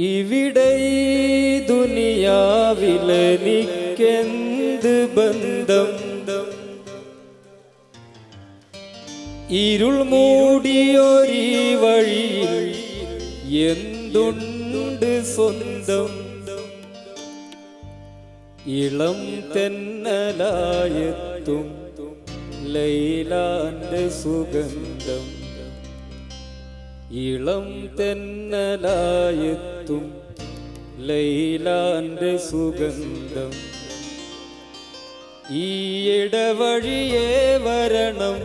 ഇവിടെ ഈ ദുനിയാവിലെനിക്കെന്ത് ബന്ധം? ഇരുൾ മൂടിയൊരീ വഴിയിൽ എന്തുണ്ട് സ്വന്തം? ഇളം തെന്നലായെത്തും ലൈലാന്റെ സുഗന്ധം. ഇളം തെന്നലായെത്തും ലൈലാന്റെ സുഗന്ധം. ഈ ഇടവഴിയേ വരണം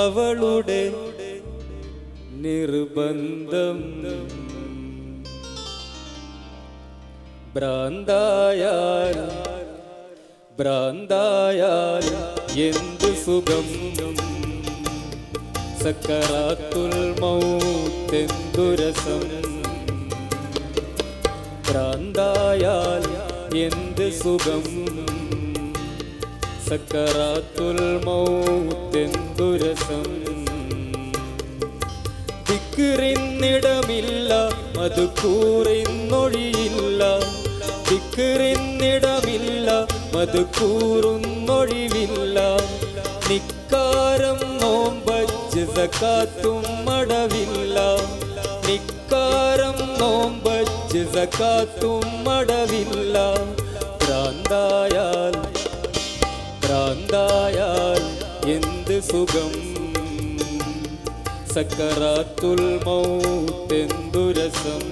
അവളുടെ നിർബന്ധം. ഭ്രാന്തായാൽ ഭ്രാന്തായാൽ എന്ത് സുഖം, സക്കറാത്തുൽ മൗത്തെന്തു രസം. ഭ്രാന്തായാൽ എന്ത് സുഖം, സക്കറാത്തുൽ മൗത്തെന്തു രസം. ദിക്റിന്നിടമില്ല മദ്കൂറിന്നൊഴിയില്ല, ദിക്റിന്നിടമില്ല മദ്കൂറുന്നൊഴിവില്ല. നിക്കാരം നോമ്പച്ച് സകാത്തും മടവില്ല, നിക്കാരം നോമ്പച്ച് സകാത്തും മടവില്ല. ഭ്രാന്തായാൽ ഭ്രാന്തായാൽ എന്ത് സുഖം, സക്കറാത്തുൽ മൗത്തെന്തു രസം.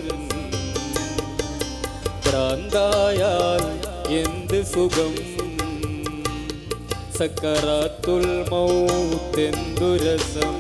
ഭ്രാന്തായാൽ എന്ത് സുഖം, സക്കറാത്തുൽ മൗത്തെന്തു രസം.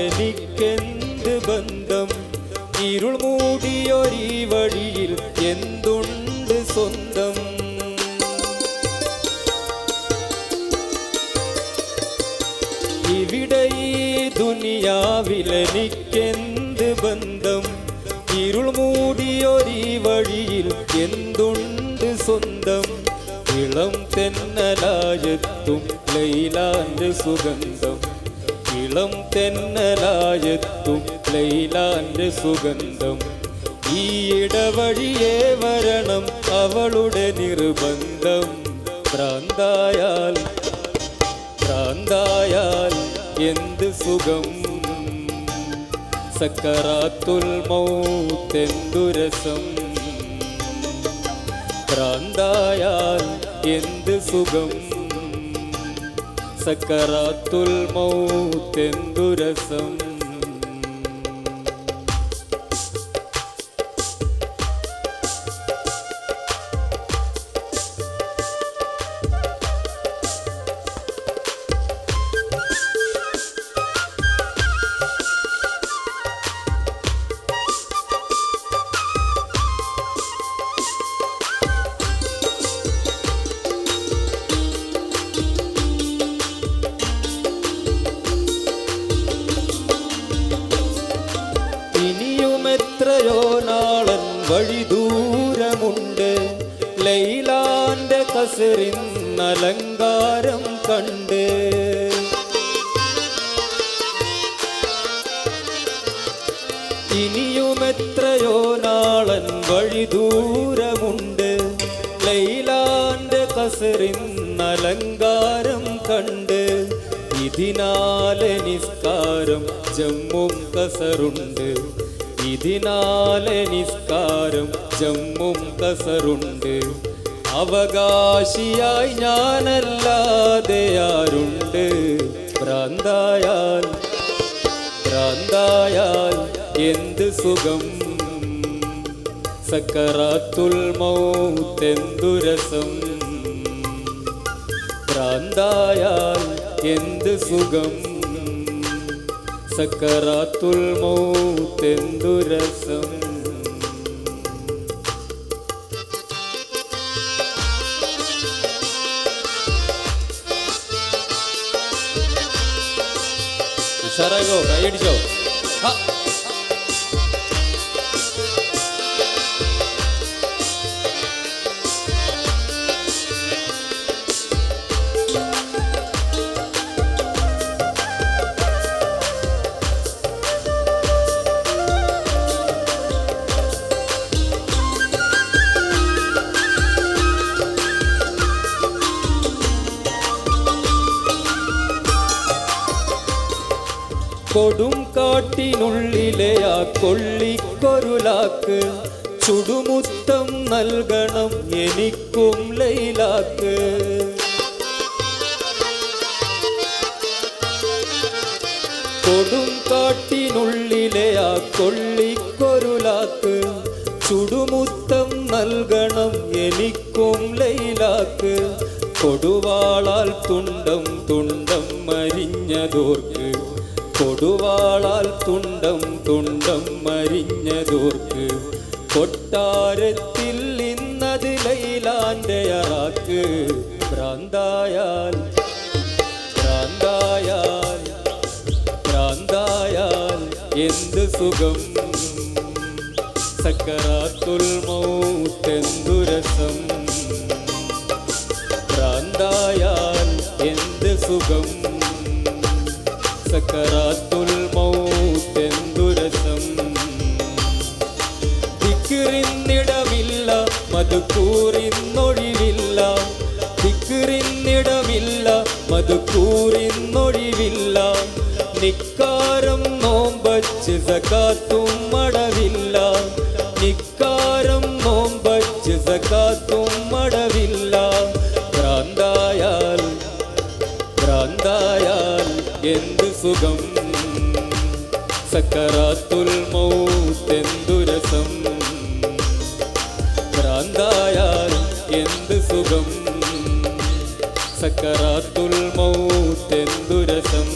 ദുനിയാവിലെനിക്കെന്ത് ബന്ധം? ഇരുൾ മൂടിയൊരീ വഴിയിൽ എന്തുണ്ട് സ്വന്തം? ഇവിടെ ഈ ദുനിയാവിലെനിക്കെന്ത് ബന്ധം? ഇരുൾ മൂടിയൊരീ വഴിയിൽ എന്തുണ്ട് സ്വന്തം? ഇളം തെന്നലായെത്തും ലൈലാന്റെ സുഗന്ധം. ഇളം തെന്നലായെത്തും ലൈലാന്റെ സുഗന്ധം. ഈ ഇടവഴിയേ വരണം അവളുടെ നിർബന്ധം. ഭ്രാന്തായാൽ ഭ്രാന്തായാൽ എന്ത് സുഖം, സക്കറാത്തുൽ മൗത്തെന്തു രസം. ഭ്രാന്തായാൽ എന്ത് സുഖം, സക്കറാത്തുൽ മൗത്തെന്തു രസം. എത്രയോ നാളൻ വഴി ദൂരമുണ്ട്, ലൈലാന്റെ കസറിന്നലങ്കാരം കണ്ട്. ഇനിയുമെത്രയോ നാളൻ വഴി ദൂരമുണ്ട്, ലൈലാന്റെ കസറിന്നലങ്കാരം കണ്ട്. ഇതിനാലെ നിസ്കാരം ജമ്മും കസറുണ്ട്, ഇതിനാലെ നിസ്കാരം ജമ്മും കസറുണ്ട്. അവകാശിയായി ഞാനല്ലാതെ ആരുണ്ട്? ഭ്രാന്തായാൽ ഭ്രാന്തായാൽ എന്ത് സുഖം, സക്കറാത്തുൽ മൗത്തെന്തു രസം. ഭ്രാന്തായാൽ എന്ത് സുഖം, സക്കറാത്തുൽ മൗത്തെന്തു രസം. ഉഷാറാകോ, കൈയടിച്ചോ. കൊടും കാട്ടിനുള്ളിലെ ആ കൊള്ളിക്കൊരുലാക്ക് ചുടുമുത്തം നൽകണം എനിക്കും ലൈലാക്ക്. കൊടും കാട്ടിനുള്ളിലെ ആ കൊള്ളിക്കൊരുലാക്ക് ചുടുമുത്തം നൽകണം എനിക്കും ലൈലാക്ക്. കൊടുവാളാൽ തുണ്ടം തുണ്ടം മരിഞ്ഞതോർക്ക്, കൊടുവാളാൽ തുണ്ടം തുണ്ടം മരിഞ്ഞതോർക്ക്. കൊട്ടാരത്തിൽ ഇന്നത് ലൈലാന്റെ അറാക്ക്. ഭ്രാന്തായാൽ ഭ്രാന്തായാൽ ഭ്രാന്തായാൽ എന്ത് സുഖം. സക്കറാത്തുൽ മൗത്തെന്തു രസം. ഭ്രാന്തായാൽ എന്ത് സുഖം. സക്കറാത്തുൽ മൗത്തെന്തു രസം. ദിക്റിന്നിടമില്ല മദ്കൂറിന്നൊഴിവില്ല, ദിക്റിന്നിടമില്ല മദ്കൂറിന്നൊഴിവില്ല. നിക്കാരം നോമ്പച്ച് സകാത്തും മടവില്ല, നിക്കാരം നോമ്പച്ച് സകാത്തും മടവില്ല. ഭ്രാന്തായാൽ ഭ്രാന്തായാൽ എന്ത് സുഖം. സക്കറാത്തുൽ മൗത്തെന്തു രസം. ഭ്രാന്തായാൽ എന്ത് സുഖം. സക്കറാത്തുൽ മൗത്തെന്തു രസം.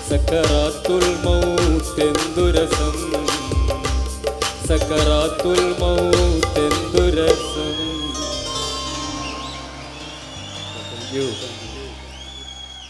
സക്കറാത്തുൽ മൗത്തെന്തു രസം. സക്കറാത്തുൽ മൗത്തെന്തു രസം.